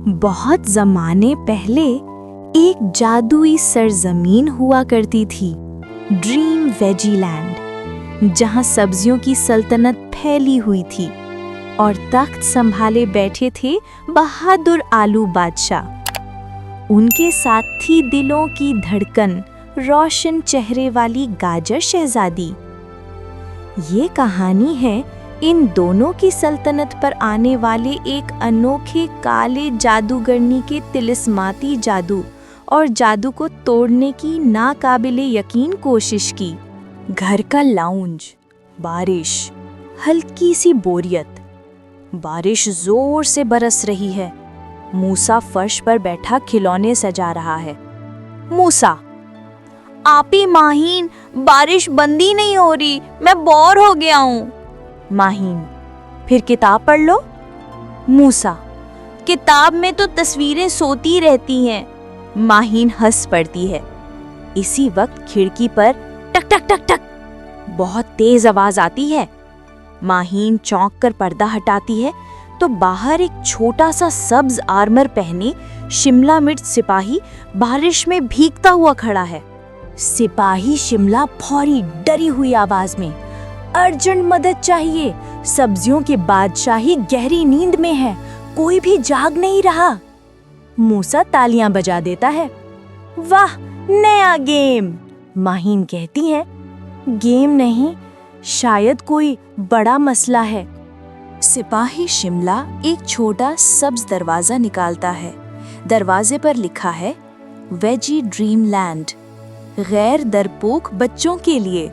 बहुत ज़माने पहले एक जादुई सरजमीन हुआ करती थी, ड्रीम वेजीलैंड, जहाँ सब्जियों की सल्तनत फैली हुई थी और तख्त संभाले बैठे थे बहादुर आलू बादशाह। उनके साथ थी दिलों की धड़कन, रोशन चेहरे वाली गाजर शहजादी। ये कहानी है इन दोनों की सल्तनत पर आने वाले एक अनोखे काले जादूगरनी के तिलिस्माती जादू और जादू को तोड़ने की नाकाबिले यकीन कोशिश की। घर का लाउंज, बारिश, हल्की सी बोरियत। बारिश जोर से बरस रही है। मूसा फर्श पर बैठा खिलौने सजा रहा है। मूसा, आपी माहीन, बारिश बंद ही नहीं हो रही, मैं बोर हो गया हूँ। माहीन, फिर किताब पढ़ लो। मूसा, किताब में तो तस्वीरें सोती रहती हैं। माहीन हंस पड़ती है। इसी वक्त खिड़की पर टक टक टक टक बहुत तेज आवाज आती है। माहीन चौंक कर पर्दा हटाती है तो बाहर एक छोटा सा सब्ज आर्मर पहने शिमला मिर्च सिपाही बारिश में भीगता हुआ खड़ा है। सिपाही शिमला फौरी डरी हुई आवाज में, अर्जेंट मदद चाहिए, सब्जियों के बादशाही गहरी नींद में है, कोई भी जाग नहीं रहा। मूसा तालियां बजा देता है। वाह, नया गेम, माहीन कहती है। गेम नहीं, शायद कोई बड़ा मसला है। सिपाही शिमला एक छोटा सब्ज दरवाजा निकालता है। दरवाजे पर लिखा है वेजी ड्रीम लैंड, गैर डरपोक बच्चों के लिए।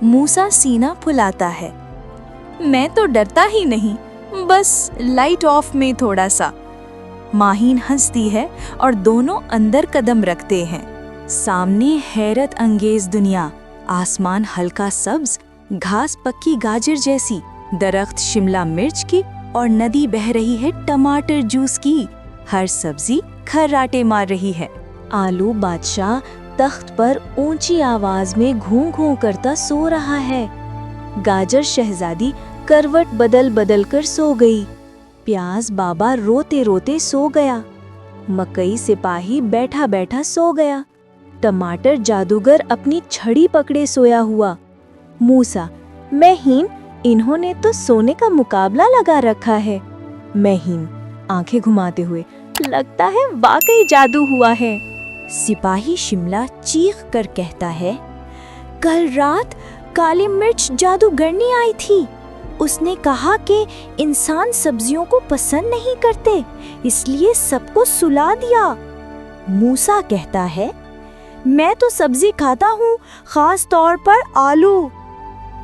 मूसा सीना फुलाता है। मैं तो डरता ही नहीं, बस लाइट ऑफ में थोड़ा सा। माहीन हंसती है और दोनों अंदर कदम रखते हैं। सामने हैरत अंगेज दुनिया, आसमान हल्का सब्ज, घास पक्की गाजर जैसी, दरख्त शिमला मिर्च की और नदी बह रही है टमाटर जूस की। हर सब्जी खर्राटे मार रही है। आलू बादशाह तख्त पर ऊंची आवाज में घूं घूं करता सो रहा है। गाजर शहजादी करवट बदल बदल कर सो गई। प्याज बाबा रोते रोते सो गया। मकई सिपाही बैठा बैठा सो गया। टमाटर जादूगर अपनी छड़ी पकड़े सोया हुआ। मूसा, माहीन, इन्होंने तो सोने का मुकाबला लगा रखा है। माहीन आंखें घुमाते हुए, लगता है वाकई जादू हुआ है। सिपाही शिमला चीख कर कहता है, कल रात काली मिर्च जादूगरनी आई थी। उसने कहा कि इंसान सब्जियों को पसंद नहीं करते, इसलिए सबको सुला दिया। मूसा कहता है, मैं तो सब्जी खाता हूँ, खास तौर पर आलू।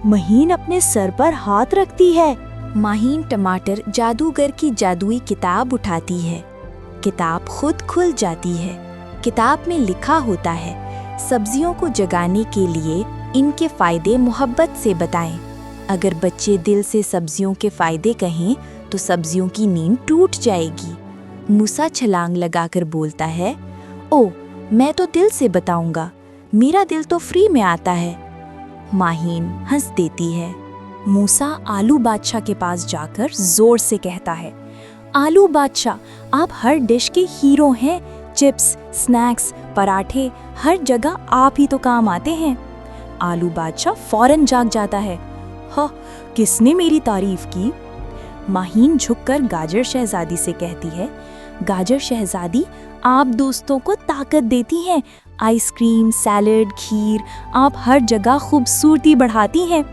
माहीन अपने सर पर हाथ रखती है। माहीन टमाटर जादूगर की जादुई किताब उठाती है। किताब खुद खुल जाती है। किताब में लिखा होता है, सब्जियों को जगाने के लिए इनके फायदे मोहब्बत से बताएं। अगर बच्चे दिल से सब्जियों के फायदे कहें तो सब्जियों की नींद टूट जाएगी। मूसा छलांग लगाकर बोलता है, ओ, मैं तो दिल से बताऊंगा, मेरा दिल तो फ्री में आता है। माहीन हंस देती है। मूसा आलू बादशाह के पास जाकर जोर से कहता है, आलू बादशाह, आप हर डिश के हीरो हैं। चिप्स, स्नैक्स, पराठे, हर जगह आप ही तो काम आते हैं। आलू बादशाह फौरन जाग जाता है। हाँ, किसने मेरी तारीफ की? माहीन झुककर गाजर शहजादी से कहती है, गाजर शहजादी, आप दोस्तों को ताकत देती हैं। आइसक्रीम, सैलड, खीर, आप हर जगह खूबसूरती बढ़ाती हैं।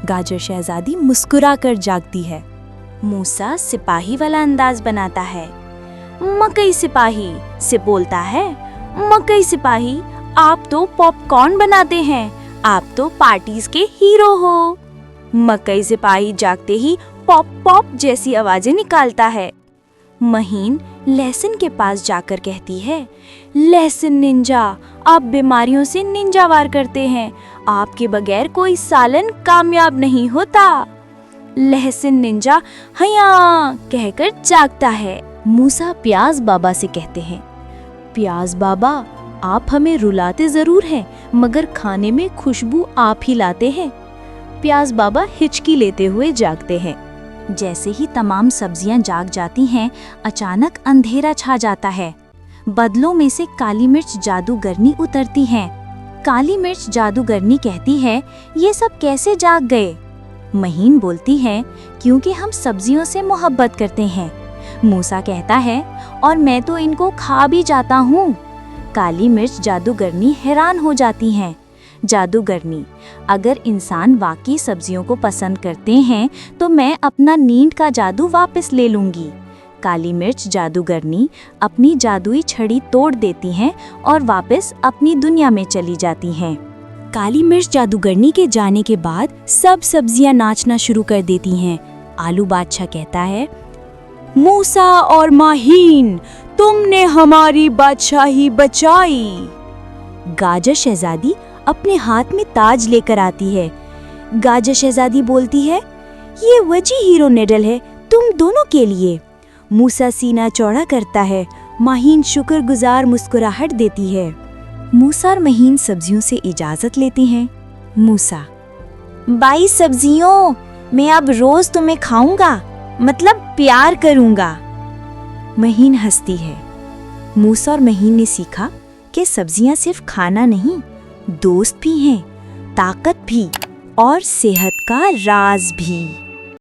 गाजर शहजादी मुस्कुरा कर जागती है। मूसा सिपाही वाला अंदाज बनाता है। मकई सिपाही से बोलता है, मकई सिपाही, आप तो पॉपकॉर्न बनाते हैं, आप तो पार्टीज के हीरो हो। मकई सिपाही जागते ही पॉप पॉप जैसी आवाजें निकालता है। माहीन लहसुन के पास जाकर कहती है, लहसुन निंजा, आप बीमारियों से निंजा वार करते हैं, आपके बगैर कोई सालन कामयाब नहीं होता। लहसुन निंजा हया कहकर जागता है। मूसा प्याज बाबा से कहते हैं, प्याज बाबा, आप हमें रुलाते जरूर हैं, मगर खाने में खुशबू आप ही लाते हैं। प्याज बाबा हिचकी लेते हुए जागते हैं। जैसे ही तमाम सब्जियां जाग जाती हैं, अचानक अंधेरा छा जाता है। बदलों में से काली मिर्च जादूगरनी उतरती हैं। काली मिर्च जादूगरनी कहती है, ये सब कैसे जाग गए? महीन बोलती है, क्योंकि हम सब्जियों से मोहब्बत करते हैं। मूसा कहता है, और मैं तो इनको खा भी जाता हूँ। काली मिर्च जादूगरनी हैरान हो जाती हैं। जादूगरनी, अगर इंसान वाकई सब्जियों को पसंद करते हैं तो मैं अपना नींद का जादू वापस ले लूंगी। काली मिर्च जादूगरनी अपनी जादुई छड़ी तोड़ देती हैं और वापस अपनी दुनिया में चली जाती हैं। काली मिर्च जादूगरनी के जाने के बाद सब सब्जियां नाचना शुरू कर देती हैं। आलू बादशाह कहता है, मूसा और माहीन, तुमने हमारी बादशाही बचाई। गाजर शहजादी अपने हाथ में ताज लेकर आती है। गाजर शहजादी बोलती है, ये वजी हीरो नेडल है तुम दोनों के लिए। मूसा सीना चौड़ा करता है। माहीन शुक्रगुजार मुस्कुराहट देती है। मूसा और महीन सब्जियों से इजाजत लेती हैं। मूसा, बाई सब्जियों, मैं अब रोज तुम्हें खाऊंगा, मतलब प्यार करूंगा। महीन हंसती है। मूसा और महीन ने सीखा कि सब्जियां सिर्फ खाना नहीं, दोस्त भी हैं, ताकत भी और सेहत का राज भी।